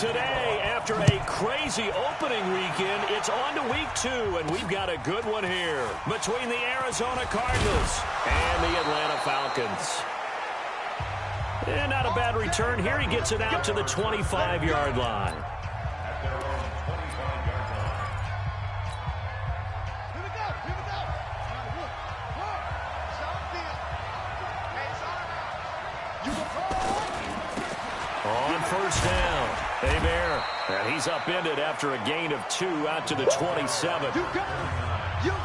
today, after a crazy opening weekend, it's on to week 2, and we've got a good one here between the Arizona Cardinals and the Atlanta Falcons. And not a bad return here. He gets it out to the 25-yard line. On first down, Bear, and he's upended after a gain of 2 out to the 27.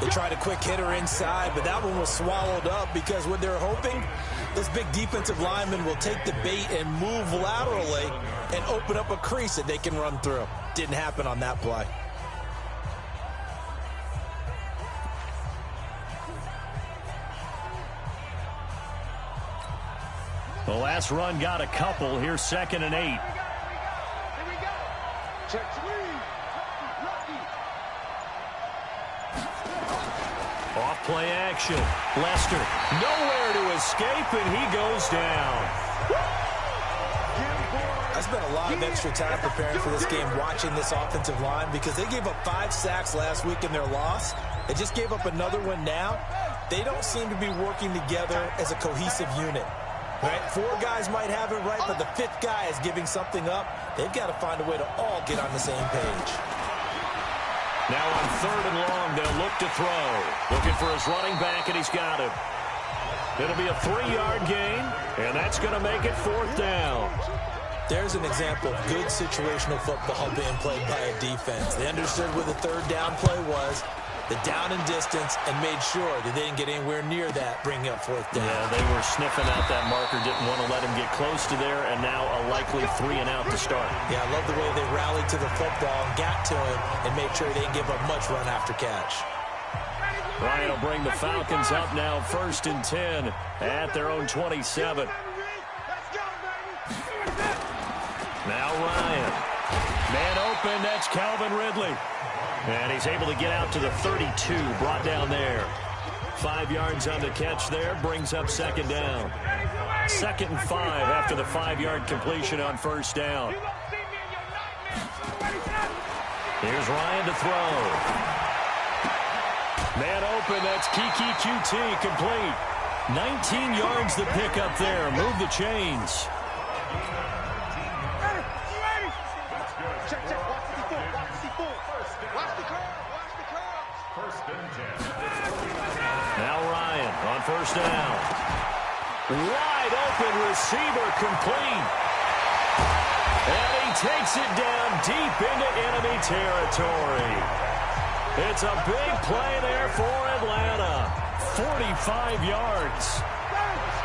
They tried a quick hitter inside, but that one was swallowed up because what they're hoping, this big defensive lineman will take the bait and move laterally and open up a crease that they can run through. Didn't happen on that play. The last run got a couple. Here's 2nd and 8. Off play action. Lester nowhere to escape, and he goes down. I spent a lot of extra time preparing for this game watching this offensive line because they gave up 5 sacks last week in their loss. They just gave up another one now. They don't seem to be working together as a cohesive unit. Right? 4 guys might have it right, but the 5th guy is giving something up. They've got to find a way to all get on the same page. Now on 3rd and long, they'll look to throw. Looking for his running back, and he's got him. It'll be a 3-yard gain, and that's going to make it 4th down. There's an example of good situational football being played by a defense. They understood what the 3rd down play was, the down and distance, and made sure that they didn't get anywhere near that, bringing up 4th down. Yeah, they were sniffing out that marker, didn't want to let him get close to there, and now a likely 3 and out to start. Yeah, I love the way they rallied to the football and got to him and made sure they didn't give up much run after catch. Ryan will bring the Falcons up now 1st and 10 at their own 27. Now Ryan. Man open, that's Calvin Ridley. And he's able to get out to the 32, brought down there. 5 yards on the catch there, brings up 2nd down. 2nd and 5 after the 5-yard completion on 1st down. Here's Ryan to throw. Man open, that's Kiki QT, complete. 19 yards the pick up there, move the chains. Now Ryan on 1st down. Wide open receiver, complete. And he takes it down deep into enemy territory. It's a big play there for Atlanta. 45 yards.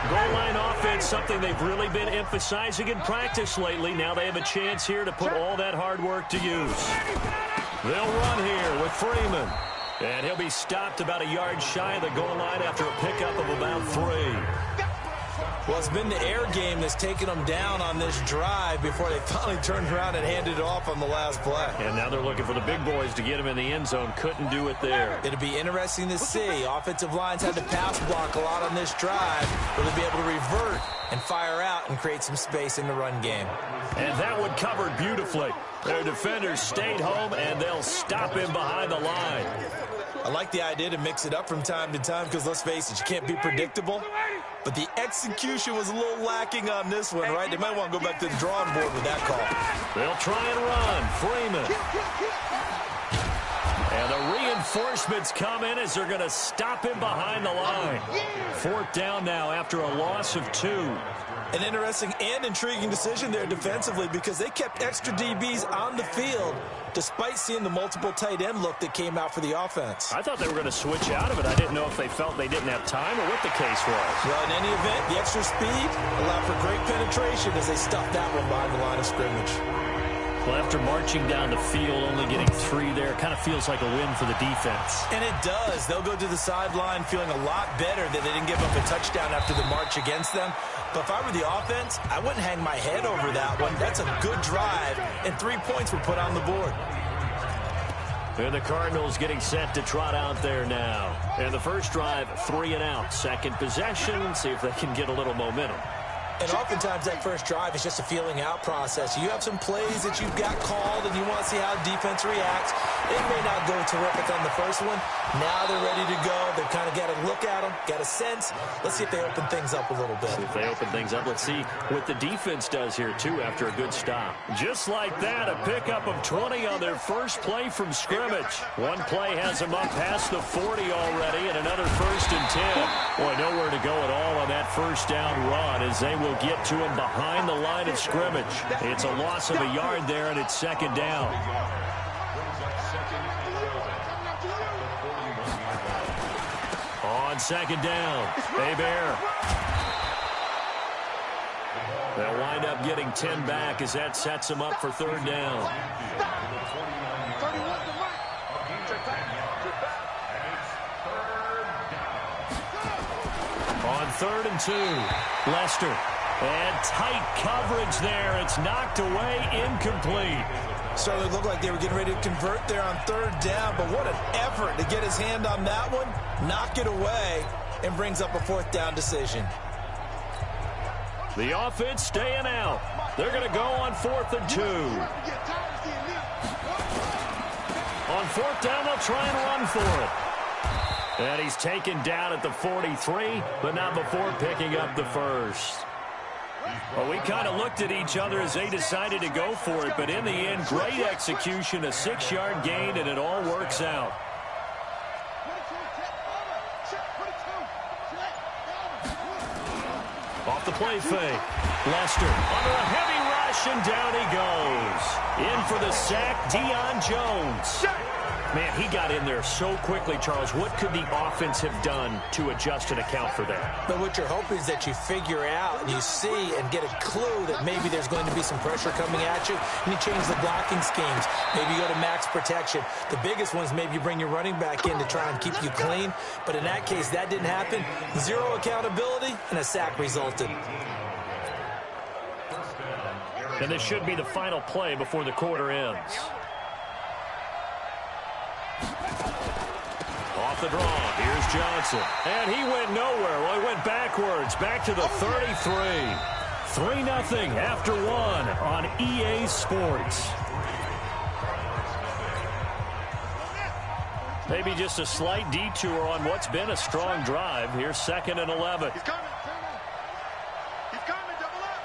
Goal line offense, something they've really been emphasizing in practice lately. Now they have a chance here to put all that hard work to use. They'll run here with Freeman. And he'll be stopped about a yard shy of the goal line after a pickup of about 3. Well, it's been the air game that's taken them down on this drive before they finally turned around and handed it off on the last play. And now they're looking for the big boys to get him in the end zone. Couldn't do it there. It'll be interesting to see. Offensive lines had to pass block a lot on this drive. Will they be able to revert and fire out and create some space in the run game? And that one covered beautifully. Their defenders stayed home, and they'll stop him behind the line. I like the idea to mix it up from time to time because, let's face it, you can't be predictable. But the execution was a little lacking on this one, right? They might want to go back to the drawing board with that call. They'll try and run. Freeman. And the reinforcements come in as they're going to stop him behind the line. 4th down now after a loss of 2. An interesting and intriguing decision there defensively because they kept extra DBs on the field despite seeing the multiple tight end look that came out for the offense. I thought they were going to switch out of it. I didn't know if they felt they didn't have time or what the case was. Well, in any event, the extra speed allowed for great penetration as they stuffed that one behind the line of scrimmage. Well, after marching down the field, only getting 3 there, kind of feels like a win for the defense. And it does. They'll go to the sideline feeling a lot better that they didn't give up a touchdown after the march against them. But if I were the offense, I wouldn't hang my head over that one. That's a good drive, and 3 points were put on the board. And the Cardinals getting set to trot out there now. And the first drive, 3 and out. Second possession, see if they can get a little momentum. And oftentimes that first drive is just a feeling out process. You have some plays that you've got called and you want to see how defense reacts. It may not go terrific on the first one. Now they're ready to go. They've kind of got to look at them, got a sense. Let's see if they open things up a little bit. If they open things up, let's see what the defense does here, too, after a good stop. Just like that, a pickup of 20 on their first play from scrimmage. One play has them up past the 40 already, and another 1st and 10. Boy, nowhere to go at all on that first down run as they will get to him behind the line of scrimmage. It's a loss of a yard there, and it's 2nd down. On 2nd down, Hebert. They'll wind up getting 10 back as that sets them up for 3rd down. On 3rd and 2, Lester. And tight coverage there. It's knocked away, incomplete. Started to look like they were getting ready to convert there on 3rd down, but what an effort to get his hand on that one, knock it away, and brings up a 4th down decision. The offense staying out. They're going to go on 4th and 2. On 4th down, they'll try and run for it. And he's taken down at the 43, but not before picking up the first. Well, we kind of looked at each other as they decided to go for it, but in the end, great execution, a 6-yard gain, and it all works out. Off the play fake. Lester under a heavy rush, and down he goes. In for the sack, Deion Jones. Man, he got in there so quickly, Charles. What could the offense have done to adjust and account for that? But what you're hoping is that you figure out and you see and get a clue that maybe there's going to be some pressure coming at you, and you change the blocking schemes. Maybe you go to max protection. The biggest one is maybe you bring your running back in to try and keep you clean. But in that case, that didn't happen. 0 accountability, and a sack resulted. And this should be the final play before the quarter ends. Off the draw, here's Johnson. And he went nowhere. Well, he went backwards, back to the 33. 3-0 after 1 on EA Sports. Maybe just a slight detour on what's been a strong drive. Here's 2nd and 11. He's coming. He's coming. Double up.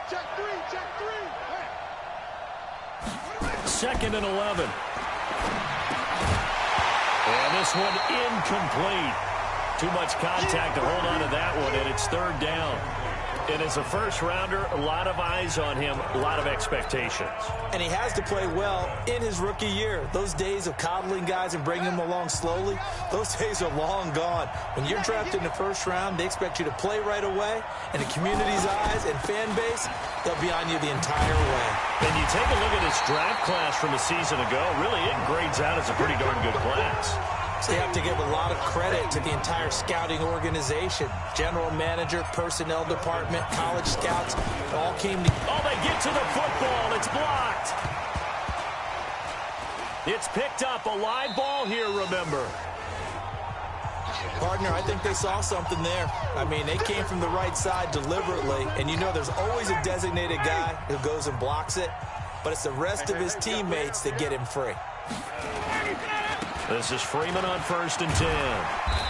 Check 3. Check 3. 2nd and 11. And this one incomplete. Too much contact to hold on to that one, and it's 3rd down. And as a first-rounder, a lot of eyes on him, a lot of expectations. And he has to play well in his rookie year. Those days of coddling guys and bringing them along slowly, those days are long gone. When you're drafted in the first round, they expect you to play right away. And the community's eyes and fan base, they'll be on you the entire way. And you take a look at this draft class from a season ago, really it grades out as a pretty darn good class. So you have to give a lot of credit to the entire scouting organization. General manager, personnel department, college scouts, all came together. Oh, they get to the football. It's blocked. It's picked up. A live ball here, remember. Partner, I think they saw something there. I mean, they came from the right side deliberately, and you know there's always a designated guy who goes and blocks it, but it's the rest of his teammates that get him free. This is Freeman on 1st and 10.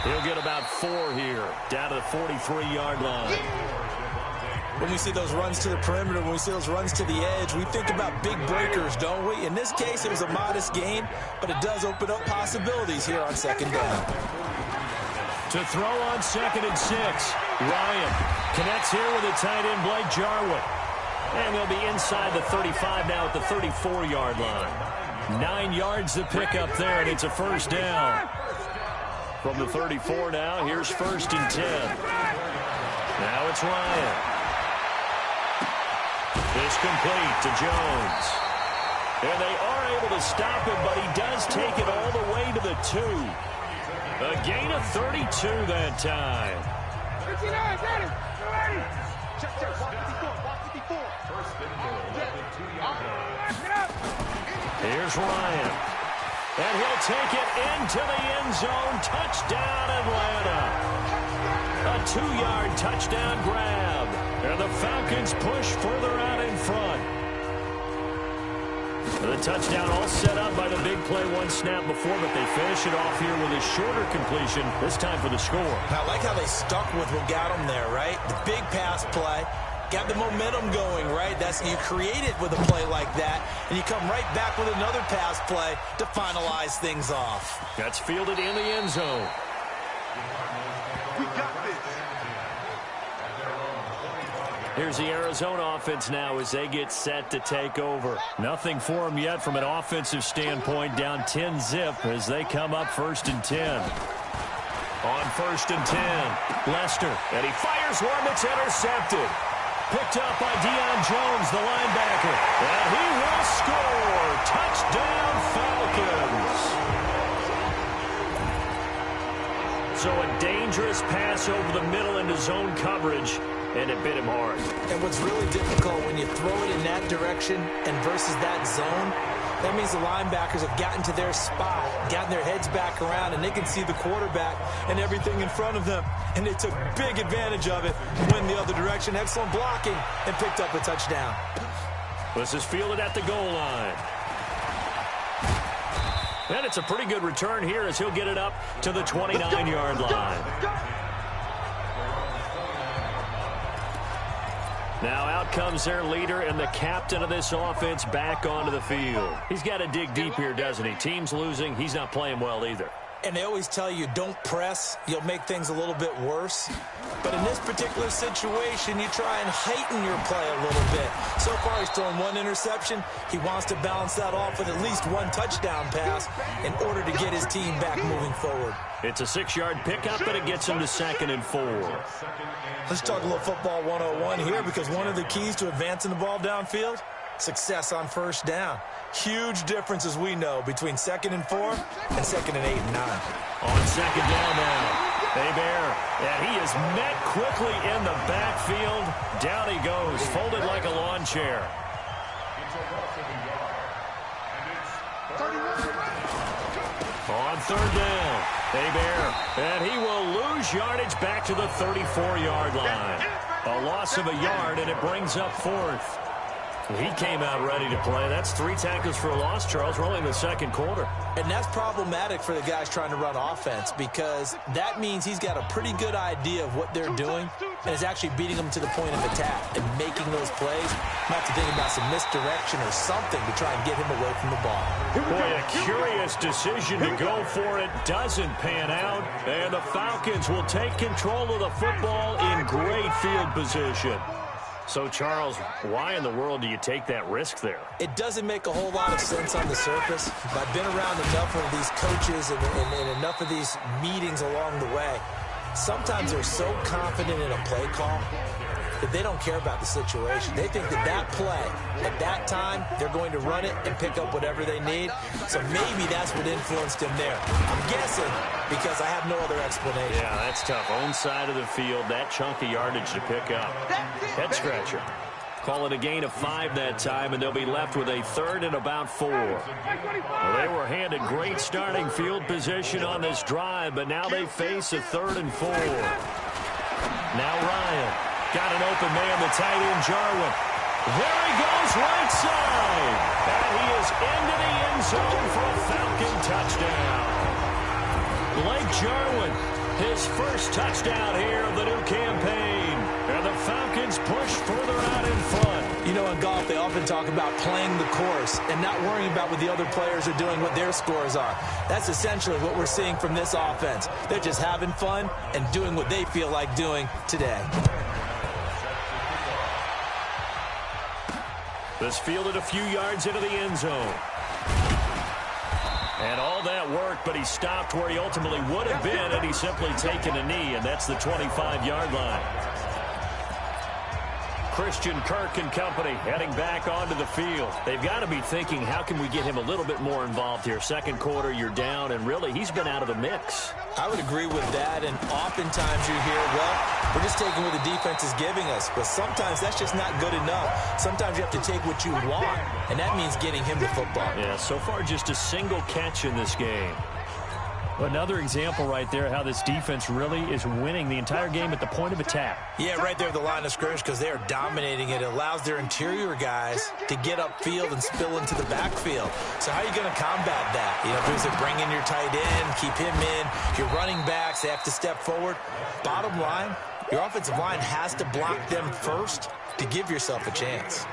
He'll get about 4 here, down to the 43-yard line. When we see those runs to the perimeter, when we see those runs to the edge, we think about big breakers, don't we? In this case, it was a modest gain, but it does open up possibilities here on 2nd down. To throw on 2nd and 6, Ryan connects here with the tight end, Blake Jarwin. And they'll be inside the 35 now at the 34-yard line. 9 yards to pick up there, and it's a 1st down. From the 34 now, here's 1st and 10. Now it's Ryan. It's complete to Jones. And they are able to stop him, but he does take it all the way to the 2. A gain of 32 that time. 59, got him. Check, check. Block 54. Get up. Here's Ryan. And he'll take it into the end zone. Touchdown, Atlanta. A 2-yard touchdown grab. And the Falcons push further out in front. The touchdown all set up by the big play one snap before, but they finish it off here with a shorter completion, this time for the score. I like how they stuck with what got them there, right? The big pass play. Got the momentum going, right? You create it with a play like that, and you come right back with another pass play to finalize things off. That's fielded in the end zone. We got this. Here's the Arizona offense now as they get set to take over. Nothing for them yet from an offensive standpoint, down 10-zip as they come up 1st and 10. On 1st and 10, Lester, and he fires one that's intercepted. Picked up by Deion Jones, the linebacker. And he will score. Touchdown, Falcons. So a dangerous pass over the middle into zone coverage, and it bit him hard. And what's really difficult when you throw it in that direction and versus that zone, that means the linebackers have gotten to their spot, gotten their heads back around, and they can see the quarterback and everything in front of them. And they took big advantage of it, went the other direction, excellent blocking, and picked up a touchdown. This is fielded at the goal line. And it's a pretty good return here as he'll get it up to the 29-yard line. Now out comes their leader and the captain of this offense back onto the field. He's got to dig deep here, doesn't he? Team's losing. He's not playing well either. And they always tell you, don't press. You'll make things a little bit worse. But in this particular situation, you try and heighten your play a little bit. So far, he's thrown one interception. He wants to balance that off with at least one touchdown pass in order to get his team back moving forward. It's a 6-yard pickup, but it gets him to 2nd and 4. Let's talk a little football 101 here, because one of the keys to advancing the ball downfield, success on 1st down. Huge difference, as we know, between 2nd and 4 and 2nd and 8 and 9. On 2nd down now. Bear, and he is met quickly in the backfield. Down he goes, folded like a lawn chair. On 3rd down, Bear, and he will lose yardage back to the 34-yard line. A loss of a yard, and it brings up 4th. He came out ready to play. That's 3 tackles for a loss, Charles. We're only in the 2nd quarter. And that's problematic for the guys trying to run offense, because that means he's got a pretty good idea of what they're doing and is actually beating them to the point of attack and making those plays. Might have to think about some misdirection or something to try and get him away from the ball. Boy, a curious decision to go for it. Doesn't pan out. And the Falcons will take control of the football in great field position. So, Charles, why in the world do you take that risk there? It doesn't make a whole lot of sense on the surface. But I've been around enough of these coaches and enough of these meetings along the way. Sometimes they're so confident in a play call that they don't care about the situation. They think that that play, at that time, they're going to run it and pick up whatever they need. So maybe that's what influenced him there. I'm guessing because I have no other explanation. Yeah, that's tough. Own side of the field, that chunk of yardage to pick up. Head scratcher. Call it a gain of 5 that time, and they'll be left with a 3rd and about 4. Well, they were handed great starting field position on this drive, but now they face a 3rd and 4. Now Ryan. Got an open man, the tight end, Jarwin. There he goes, right side. And he is into the end zone for a Falcon touchdown. Blake Jarwin, his first touchdown here of the new campaign. And the Falcons push further out in front. You know, in golf, they often talk about playing the course and not worrying about what the other players are doing, what their scores are. That's essentially what we're seeing from this offense. They're just having fun and doing what they feel like doing today. This fielded a few yards into the end zone. And all that worked, but he stopped where he ultimately would have been had he simply taken a knee, and that's the 25-yard line. Christian Kirk and company heading back onto the field. They've got to be thinking, how can we get him a little bit more involved here? 2nd quarter, you're down, and really, he's been out of the mix. I would agree with that, and oftentimes you hear, well, we're just taking what the defense is giving us, but sometimes that's just not good enough. Sometimes you have to take what you want, and that means getting him the football. Yeah, so far just a single catch in this game. Another example right there how this defense really is winning the entire game at the point of attack. Yeah, right there at the line of scrimmage because they are dominating it. It allows their interior guys to get upfield and spill into the backfield. So how are you going to combat that? You know, because they bring in your tight end, keep him in. Your running backs, they have to step forward. Bottom line, your offensive line has to block them first to give yourself a chance.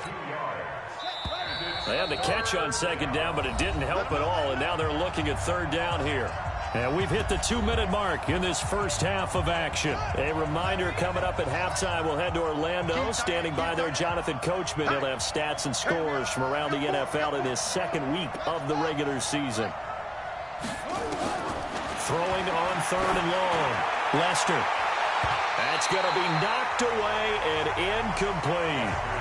They had the catch on second down, but it didn't help at all, and now they're looking at third down here. And we've hit the 2-minute mark in this first half of action. A reminder coming up at halftime, we'll head to Orlando. Standing by there, Jonathan Coachman. He'll have stats and scores from around the NFL in his second week of the regular season. Throwing on third and long. Lester. That's going to be knocked away and incomplete.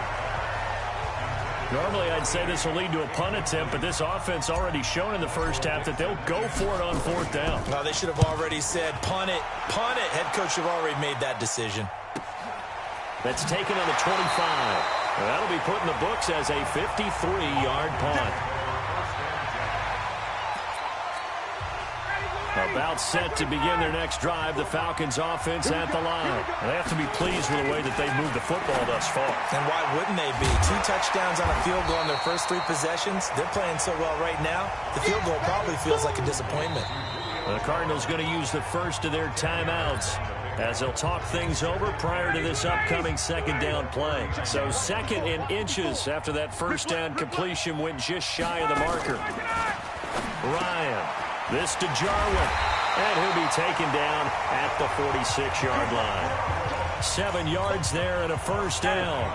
Normally, I'd say this will lead to a punt attempt, but this offense already shown in the first half that they'll go for it on fourth down. Well, they should have already said, punt it, punt it. Head coach should have already made that decision. That's taken on the 25. And that'll be put in the books as a 53-yard punt. About set to begin their next drive, the Falcons offense at the line. They have to be pleased with the way that they've moved the football thus far. And why wouldn't they be? 2 touchdowns on a field goal in their first 3 possessions. They're playing so well right now, the field goal probably feels like a disappointment. The Cardinals going to use the first of their timeouts as they'll talk things over prior to this upcoming second down play. So second and inches after that first down completion went just shy of the marker. Ryan. This to Jarwin, and he'll be taken down at the 46-yard line. 7 yards there and a first down.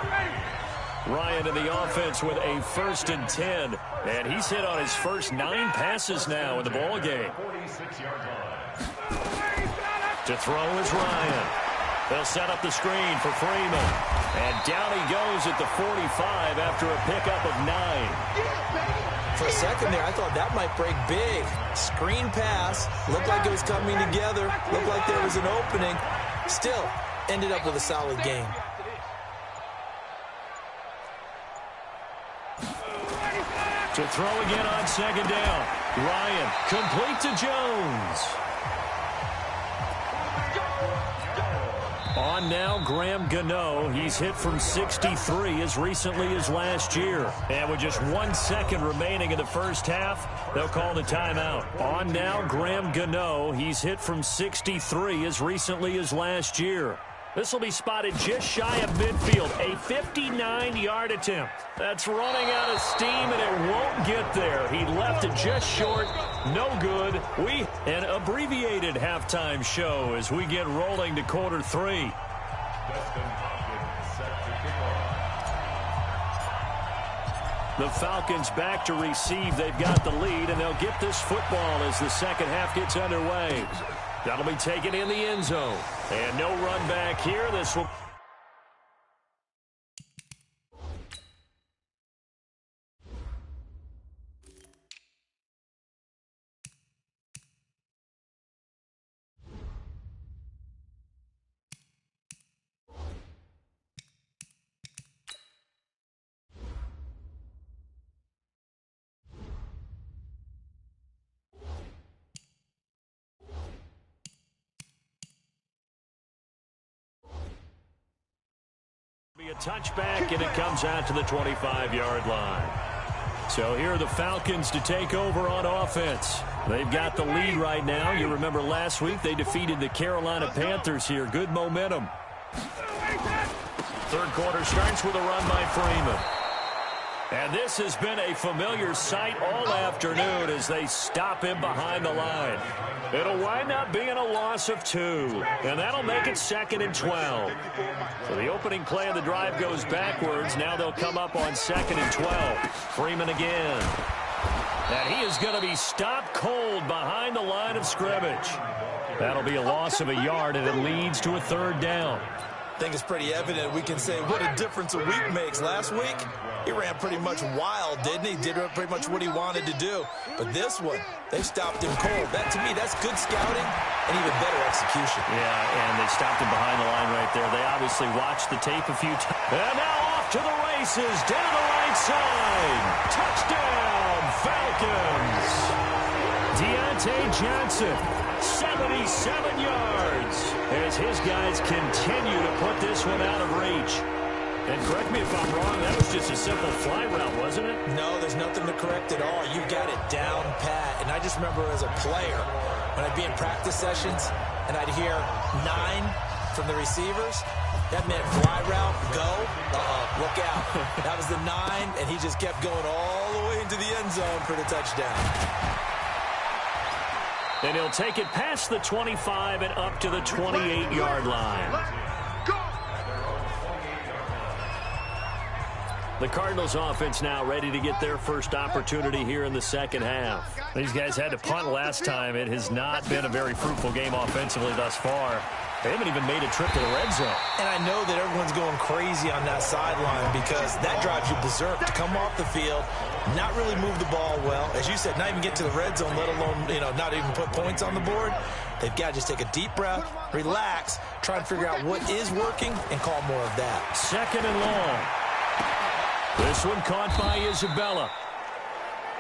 Ryan in the offense with a 1st and 10, and he's hit on his first 9 passes now in the ball game. To throw is Ryan. They'll set up the screen for Freeman, and down he goes at the 45 after a pickup of 9. For a second there, I thought that might break big. Screen pass. Looked like it was coming together. Looked like there was an opening. Still, ended up with a solid game. To throw again on second down. Ryan, complete to Jones. On now, Graham Gano. He's hit from 63 as recently as last year. And with just 1 second remaining in the first half, they'll call the timeout. On now, Graham Gano. He's hit from 63 as recently as last year. This will be spotted just shy of midfield. A 59-yard attempt. That's running out of steam, and it won't get there. He left it just short. No good. An abbreviated halftime show as we get rolling to quarter 3. The Falcons back to receive. They've got the lead, and they'll get this football as the second half gets underway. That'll be taken in the end zone. And no run back here. This will... be a touchback, and it comes out to the 25-yard line. So here are the Falcons to take over on offense. They've got the lead right now. You remember last week they defeated the Carolina Panthers here. Good momentum. Third quarter starts with a run by Freeman. And this has been a familiar sight all afternoon as they stop him behind the line. It'll wind up being a loss of 2, and that'll make it 2nd and 12. So the opening play of the drive goes backwards. Now they'll come up on 2nd and 12. Freeman again. And he is going to be stopped cold behind the line of scrimmage. That'll be a loss of a yard, and it leads to a 3rd down. I think it's pretty evident. We can say what a difference a week makes. Last week, he ran pretty much wild, didn't he? Did pretty much what he wanted to do. But this one, they stopped him cold. That, to me, that's good scouting and even better execution. Yeah, and they stopped him behind the line right there. They obviously watched the tape a few times. And now off to the races, down the right side. Touchdown, Falcons. Johnson, 77 yards, as his guys continue to put this one out of reach. And correct me if I'm wrong, that was just a simple fly route, wasn't it? No, there's nothing to correct at all. You got it down pat. And I just remember as a player, when I'd be in practice sessions, and I'd hear 9 from the receivers, that meant fly route, go, look out. That was the 9, and he just kept going all the way into the end zone for the touchdown. And he'll take it past the 25 and up to the 28-yard line. The Cardinals offense now ready to get their first opportunity here in the second half. These guys had to punt last time. It has not been a very fruitful game offensively thus far. They haven't even made a trip to the red zone. And I know that everyone's going crazy on that sideline because that drives you berserk to come off the field, not really move the ball well. As you said, not even get to the red zone, let alone, not even put points on the board. They've got to just take a deep breath, relax, try and figure out what is working, and call more of that. Second and long. This one caught by Isabella.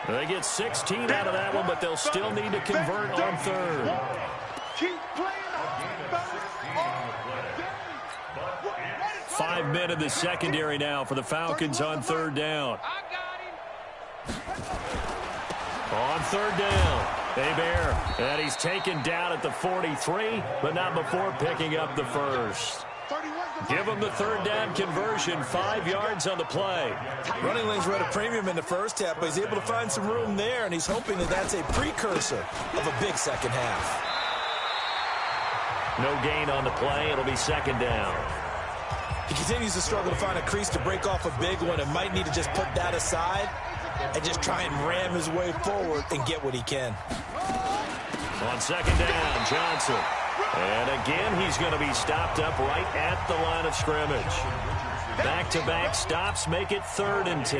They get 16 out of that one, but they'll still need to convert on third. Keep playing. 5 men in the secondary now for the Falcons on third down. On third down, Hebert, and he's taken down at the 43, but not before picking up the first. Give him the third down conversion, 5 yards on the play. Running lanes were at a premium in the first half, but he's able to find some room there, and he's hoping that that's a precursor of a big second half. No gain on the play. It'll be second down. He continues to struggle to find a crease to break off a big one and might need to just put that aside and just try and ram his way forward and get what he can. On second down, Johnson. And again, he's going to be stopped up right at the line of scrimmage. Back-to-back stops make it 3rd and 10.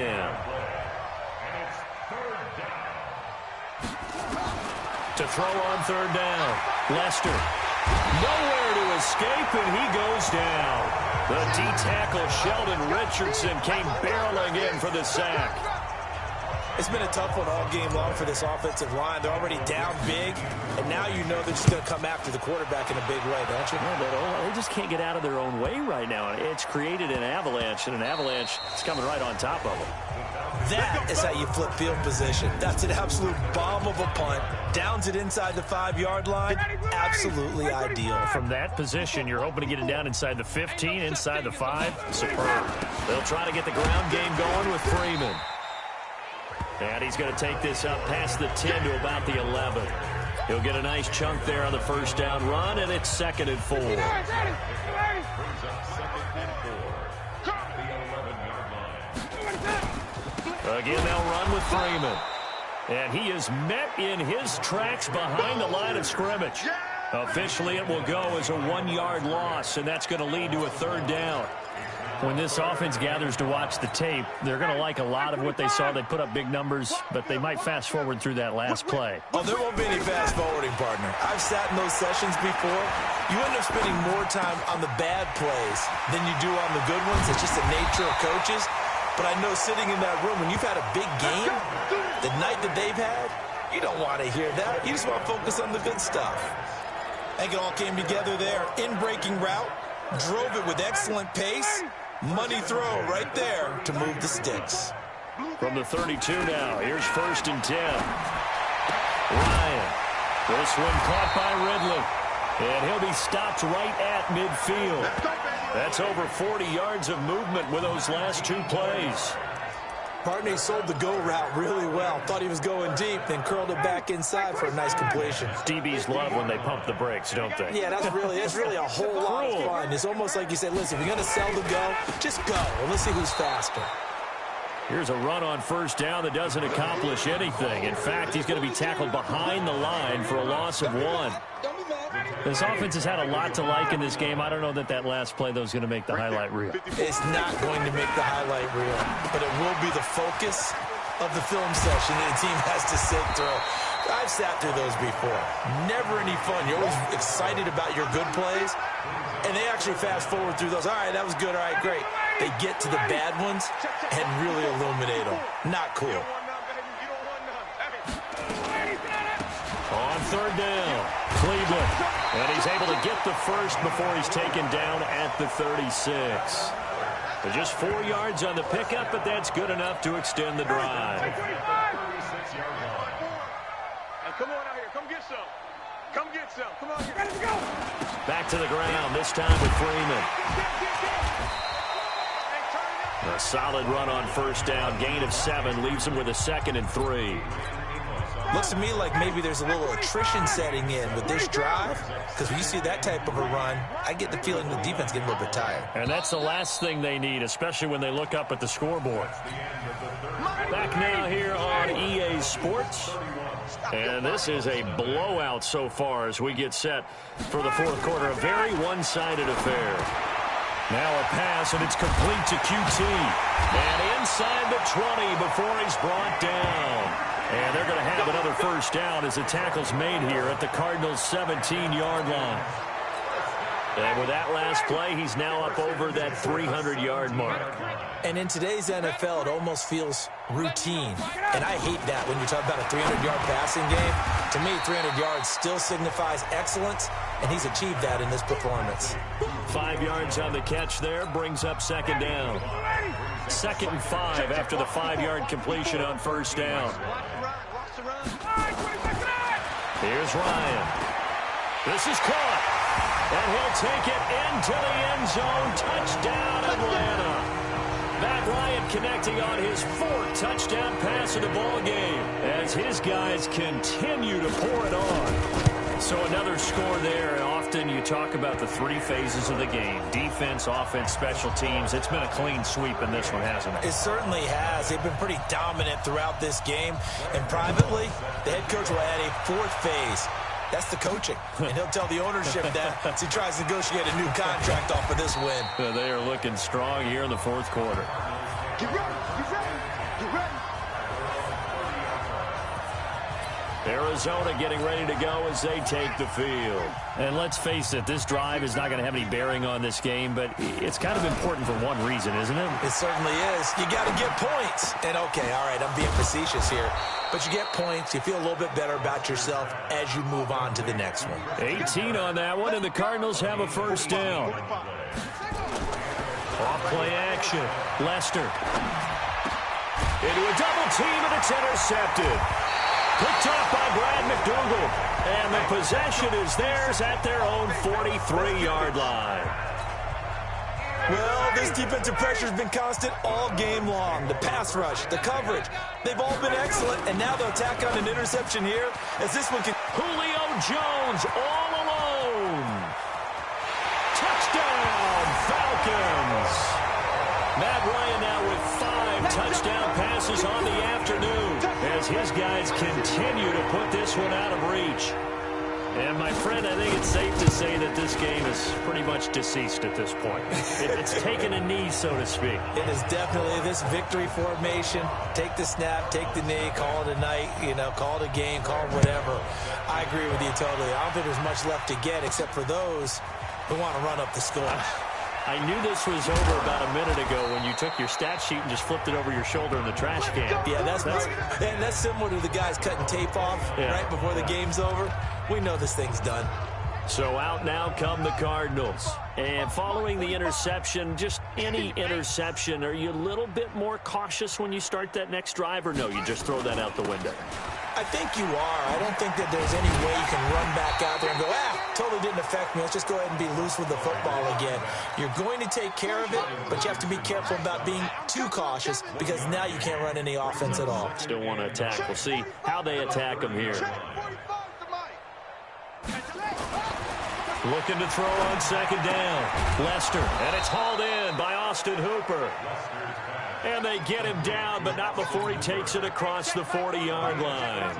To throw on third down, Lester. Nowhere to escape, and he goes down. The D-tackle Sheldon Richardson came barreling in for the sack. It's been a tough one all game long for this offensive line. They're already down big, and now you know they're just going to come after the quarterback in a big way, don't you? Yeah, they just can't get out of their own way right now. It's created an avalanche, and an avalanche is coming right on top of them. That is how you flip field position. That's an absolute bomb of a punt. Downs it inside the 5-yard line. Absolutely ideal. From that position, you're hoping to get it down inside the 15, inside the 5. Superb. They'll try to get the ground game going with Freeman. And he's going to take this up past the 10 to about the 11. He'll get a nice chunk there on the first down run, and it's 2nd and 4. Again, they'll run with Freeman. And he is met in his tracks behind the line of scrimmage. Officially, it will go as a 1-yard loss, and that's going to lead to a 3rd down. When this offense gathers to watch the tape, they're going to like a lot of what they saw. They put up big numbers, but they might fast forward through that last play. Oh, there won't be any fast forwarding, partner. I've sat in those sessions before. You end up spending more time on the bad plays than you do on the good ones. It's just the nature of coaches. But I know sitting in that room, when you've had a big game, the night that they've had, you don't want to hear that. You just want to focus on the good stuff. I think it all came together there. In-breaking route, drove it with excellent pace. Money throw right there to move the sticks. From the 32 now, here's 1st and 10. Ryan. This one caught by Ridley. And he'll be stopped right at midfield. That's over 40 yards of movement with those last 2 plays. Partner, he sold the go route really well. Thought he was going deep, then curled it back inside for a nice completion. DBs love when they pump the brakes, don't they? Yeah, that's really a whole lot of fun. It's almost like you say, listen, if you're going to sell the go, just go. And let's see who's faster. Here's a run on 1st down that doesn't accomplish anything. In fact, he's going to be tackled behind the line for a loss of 1. This offense has had a lot to like in this game. I don't know that last play, though, is going to make the highlight reel. It's not going to make the highlight reel, but it will be the focus of the film session that the team has to sit through. I've sat through those before. Never any fun. You're always excited about your good plays, and they actually fast forward through those. All right, that was good. All right, great. They get to the bad ones and really illuminate them. Not cool. On third down, Cleveland. And he's able to get the first before he's taken down at the 36. But just 4 yards on the pickup, but that's good enough to extend the drive. Hey, come on out here. Come get some. Come get some. Come on. Ready to go. Back to the ground, this time with Freeman. A solid run on first down. Gain of 7 leaves him with a 2nd and 3. Looks to me like maybe there's a little attrition setting in with this drive, because when you see that type of a run, I get the feeling the defense getting a little bit tired. And that's the last thing they need, especially when they look up at the scoreboard. Back now here on EA Sports. And this is a blowout so far as we get set for the fourth quarter. A very one-sided affair. Now a pass, and it's complete to QT. And inside the 20 before he's brought down. And they're going to have another first down as the tackle's made here at the Cardinals' 17-yard line. And with that last play, he's now up over that 300-yard mark. And in today's NFL, it almost feels routine. And I hate that when you talk about a 300-yard passing game. To me, 300 yards still signifies excellence, and he's achieved that in this performance. 5 yards on the catch there, brings up second down. 2nd and 5 after the 5-yard completion on first down. Here's Ryan. This is caught. And he'll take it into the end zone. Touchdown, Atlanta. Matt Ryan connecting on his 4th touchdown pass of the ball game as his guys continue to pour it on. So another score there. Often you talk about the 3 phases of the game. Defense, offense, special teams. It's been a clean sweep in this one, hasn't it? It certainly has. They've been pretty dominant throughout this game. And privately, the head coach will add a 4th phase. That's the coaching. And he'll tell the ownership that as he tries to negotiate a new contract off of this win. They are looking strong here in the fourth quarter. Get ready. Get ready. Get ready. Arizona getting ready to go as they take the field. And let's face it, this drive is not going to have any bearing on this game, but it's kind of important for one reason, isn't it? It certainly is. You got to get points. And, okay, all right, I'm being facetious here. But you get points. You feel a little bit better about yourself as you move on to the next one. 18 on that one, and the Cardinals have a first down. Off-play action. Lester. Into a double team, and it's intercepted. Picked off by Brad McDougal. And the possession is theirs at their own 43-yard line. Well, this defensive pressure has been constant all game long. The pass rush, the coverage, they've all been excellent. And now they'll tack on an interception here as this one can... Julio Jones all alone. Touchdown, Falcons. Matt Ryan now with 5 touchdown passes on the afternoon as his guys continue to put this one out of reach. And, my friend, I think it's safe to say that this game is pretty much deceased at this point. It's taken a knee, so to speak. It is definitely this victory formation. Take the snap, take the knee, call it a night, call it a game, call it whatever. I agree with you totally. I don't think there's much left to get except for those who want to run up the score. I knew this was over about a minute ago when you took your stat sheet and just flipped it over your shoulder in the trash can. Yeah, that's similar to the guys cutting tape off right before the game's over. We know this thing's done. So out now come the Cardinals. And following the interception, just any interception, are you a little bit more cautious when you start that next drive, or no, you just throw that out the window? I think you are. I don't think that there's any way you can run back out there and go, totally didn't affect me. Let's just go ahead and be loose with the football again. You're going to take care of it, but you have to be careful about being too cautious because now you can't run any offense at all. Still want to attack. We'll see how they attack them here. Looking to throw on second down. Lester, and it's hauled in by Austin Hooper. And they get him down, but not before he takes it across the 40-yard line.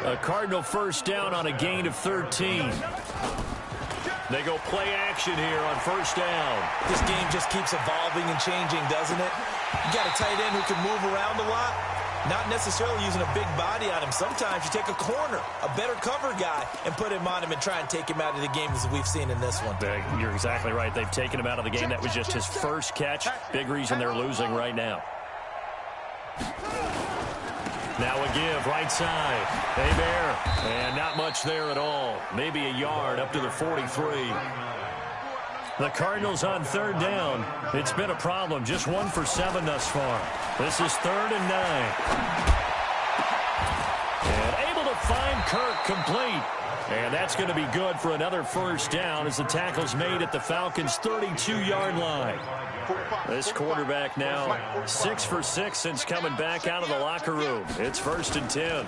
A Cardinal first down on a gain of 13. They go play action here on first down. This game just keeps evolving and changing, doesn't it? You got a tight end who can move around a lot. Not necessarily using a big body on him. Sometimes you take a corner, a better cover guy, and put him on him and try and take him out of the game as we've seen in this one. You're exactly right. They've taken him out of the game. That was just his first catch. Big reason they're losing right now. Now a give, right side. Hebert, and not much there at all. Maybe a yard up to the 43. The Cardinals on third down. It's been a problem. Just 1 for 7 thus far. This is 3rd and 9. And able to find Kirk complete. And that's going to be good for another first down as the tackle's made at the Falcons' 32-yard line. This quarterback now 6 for 6 since coming back out of the locker room. It's 1st and 10.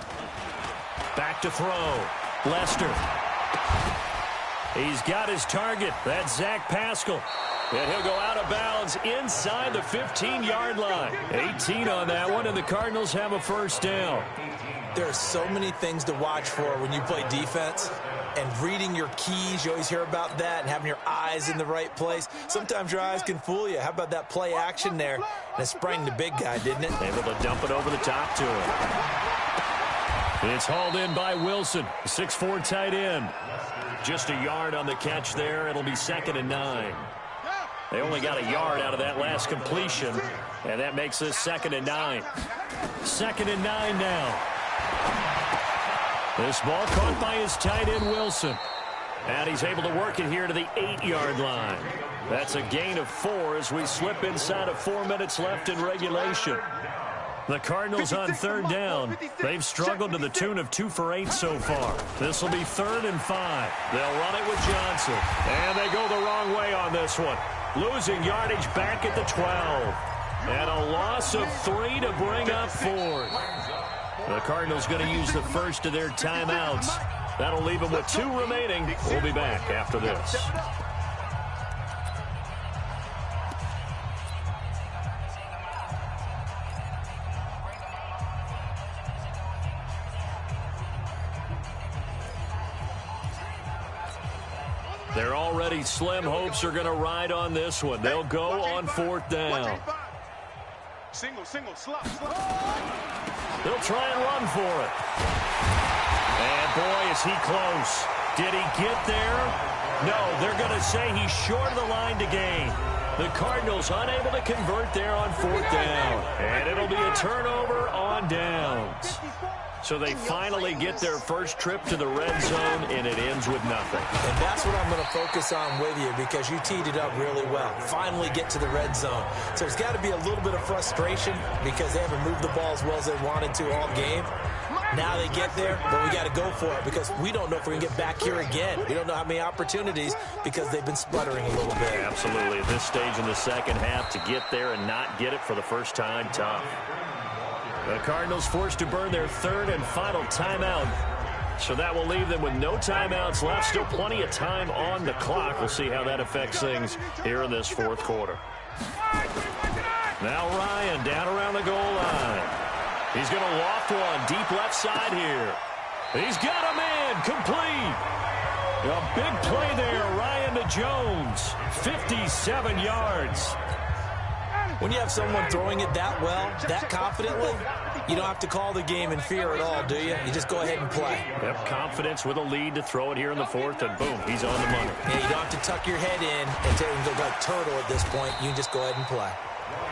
Back to throw. Lester. He's got his target. That's Zach Pascal. And he'll go out of bounds inside the 15-yard line. 18 on that one, and the Cardinals have a first down. There are so many things to watch for when you play defense. And reading your keys, you always hear about that, and having your eyes in the right place. Sometimes your eyes can fool you. How about that play action there? And it sprang the big guy, didn't it? Able to dump it over the top to him. It's hauled in by Wilson, 6'4" tight end. Just a yard on the catch there. It'll be 2nd and 9. They only got a yard out of that last completion, and that makes this 2nd and 9. 2nd and 9 now. This ball caught by his tight end, Wilson. And he's able to work it here to the 8-yard line. That's a gain of 4 as we slip inside of 4 minutes left in regulation. The Cardinals on third down. They've struggled to the tune of 2 for 8 so far. This will be 3rd and 5. They'll run it with Johnson. And they go the wrong way on this one. Losing yardage back at the 12. And a loss of 3 to bring up 4. The Cardinals going to use the first of their timeouts. That'll leave them with 2 remaining. We'll be back after this. They're already slim. Hopes are going to ride on this one. They'll go on 4th down. Single, slot. They'll try and run for it. And boy, is he close. Did he get there? No, they're going to say he's short of the line to gain. The Cardinals unable to convert there on 4th down. And it'll be a turnover on downs. So they finally get their first trip to the red zone, and it ends with nothing. And that's what I'm going to focus on with you, because you teed it up really well. Finally get to the red zone. So there's got to be a little bit of frustration because they haven't moved the ball as well as they wanted to all game. Now they get there, but we got to go for it because we don't know if we're going to get back here again. We don't know how many opportunities because they've been sputtering a little bit. Absolutely. At this stage in the second half, to get there and not get it for the first time, tough. The Cardinals forced to burn their 3rd and final timeout. So that will leave them with no timeouts left. Still plenty of time on the clock. We'll see how that affects things here in this 4th quarter. Now Ryan down around the goal line. He's going to loft one deep left side here. He's got a man complete. A big play there, Ryan to Jones. 57 yards. When you have someone throwing it that well, that confidently, you don't have to call the game in fear at all, do you? You just go ahead and play. Yep, confidence with a lead to throw it here in the 4th, and boom, he's on the money. Yeah, you don't have to tuck your head in and go like turtle at this point. You can just go ahead and play.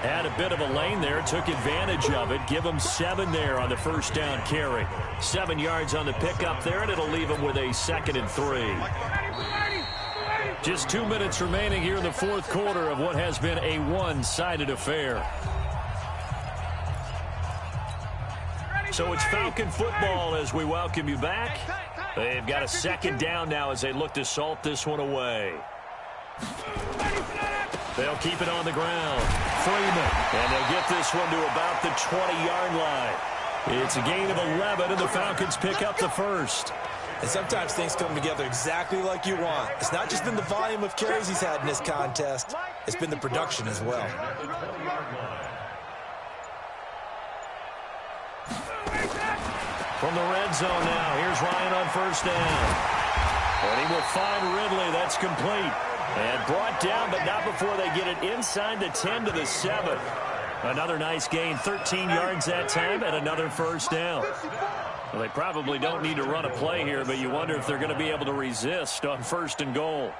Had a bit of a lane there, took advantage of it. Give him 7 there on the first down carry. 7 yards on the pickup there, and it'll leave him with a 2nd and 3. Just 2 minutes remaining here in the 4th quarter of what has been a one-sided affair. So it's Falcon football as we welcome you back. They've got a 2nd down now as they look to salt this one away. They'll keep it on the ground. Freeman. And they'll get this one to about the 20-yard line. It's a gain of 11, and the Falcons pick up the first. And sometimes things come together exactly like you want. It's not just been the volume of carries he's had in this contest. It's been the production as well. From the red zone now, here's Ryan on first down. And he will find Ridley. That's complete. And brought down, but not before they get it inside the 10 to the 7. Another nice gain, 13 yards that time, and another first down. Well, they probably don't need to run a play here, but you wonder if they're going to be able to resist on 1st and goal.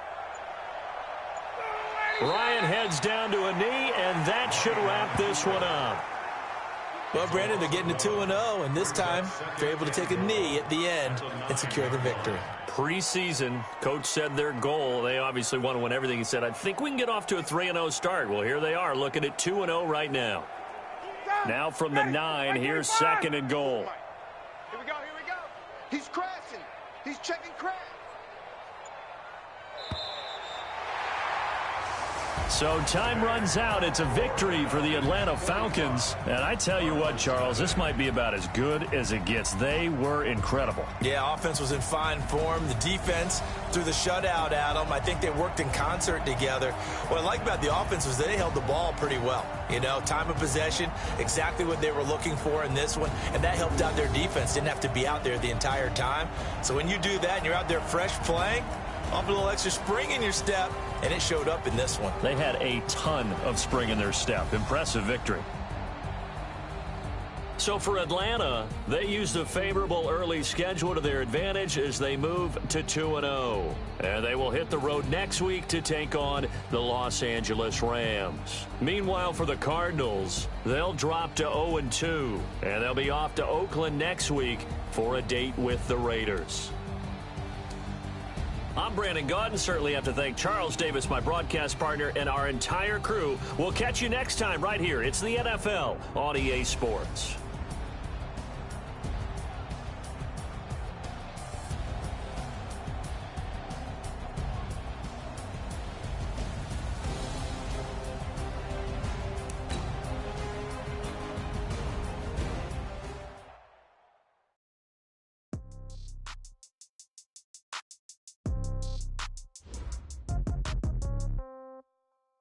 Ryan heads down to a knee, and that should wrap this one up. Well, Brandon, they're getting to 2-0, and this time they're able to take a knee at the end and secure the victory. Preseason, coach said their goal, they obviously want to win everything. He said, I think we can get off to a 3-0 start. Well, here they are looking at 2-0 right now. Now from the 9, here's 2nd and goal. Here we go. He's crashing. He's checking crash. So time runs out. It's a victory for the Atlanta Falcons. And I tell you what, Charles, this might be about as good as it gets. They were incredible. Yeah, offense was in fine form. The defense threw the shutout at them. I think they worked in concert together. What I like about the offense was they held the ball pretty well. You know, time of possession, exactly what they were looking for in this one. And that helped out their defense. Didn't have to be out there the entire time. So when you do that and you're out there fresh playing, off a little extra spring in your step, and it showed up in this one. They had a ton of spring in their step. Impressive victory. So for Atlanta, they used a favorable early schedule to their advantage as they move to 2-0. And they will hit the road next week to take on the Los Angeles Rams. Meanwhile, for the Cardinals, they'll drop to 0-2. And they'll be off to Oakland next week for a date with the Raiders. I'm Brandon Gaudin. Certainly have to thank Charles Davis, my broadcast partner, and our entire crew. We'll catch you next time right here. It's the NFL on EA Sports.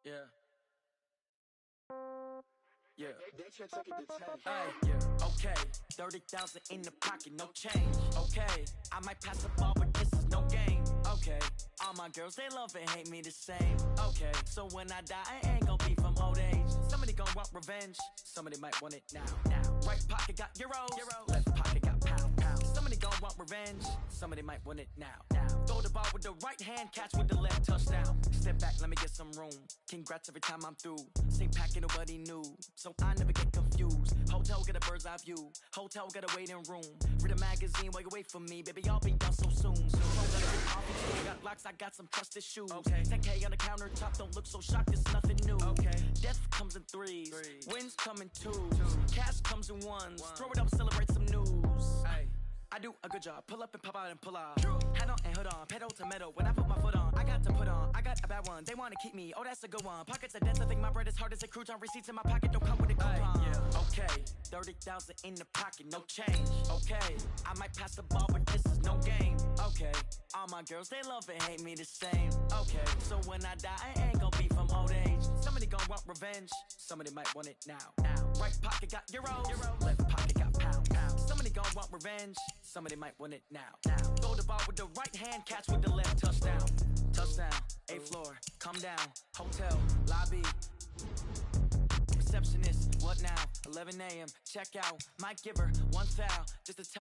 Yeah. Okay. 30,000 in the pocket, no change. Okay. I might pass the ball, but this is no game. Okay. All my girls, they love and hate me the same. Okay. So when I die, I ain't gonna be from old age. Somebody gonna want revenge. Somebody might want it now. Right pocket got euros. Left pocket got pound. Somebody gonna want revenge. Somebody might want it now. Throw the ball with the right hand, catch with the left, touchdown. Step back, let me get some room. Congrats every time I'm through. Same packet, nobody knew. So I never get confused. Hotel get a bird's eye view. Hotel get a waiting room. Read a magazine while you wait for me. Baby, I'll be done so soon. I got locks, I got some trusted shoes. Okay. 10K on the countertop, don't look so shocked, it's nothing new. Okay. Death comes in threes. Wins come in twos. Cash comes in ones. Throw it up, celebrate some news. I do a good job. Pull up and pop out and pull out. Hat on and hood on. Pedal to metal. When I put my foot on, I got to put on. I got a bad one. They want to keep me. Oh, that's a good one. Pockets are dense. I think my bread is hard as a crouton. Receipts in my pocket don't come with a coupon. Okay. 30,000 in the pocket. No change. Okay. I might pass the ball, but this is no game. Okay. All my girls, they love and hate me the same. Okay. So when I die, I ain't gonna be from old age. Somebody gonna want revenge. Somebody might want it now. Right pocket got euros. Left pocket got pound. Somebody gonna want revenge. Somebody might want it now. Throw the ball with the right hand, catch with the left, touchdown. Touchdown, 8th floor, come down. Hotel, lobby. Receptionist, what now? 11 a.m., check out. Might give her one foul, just to tell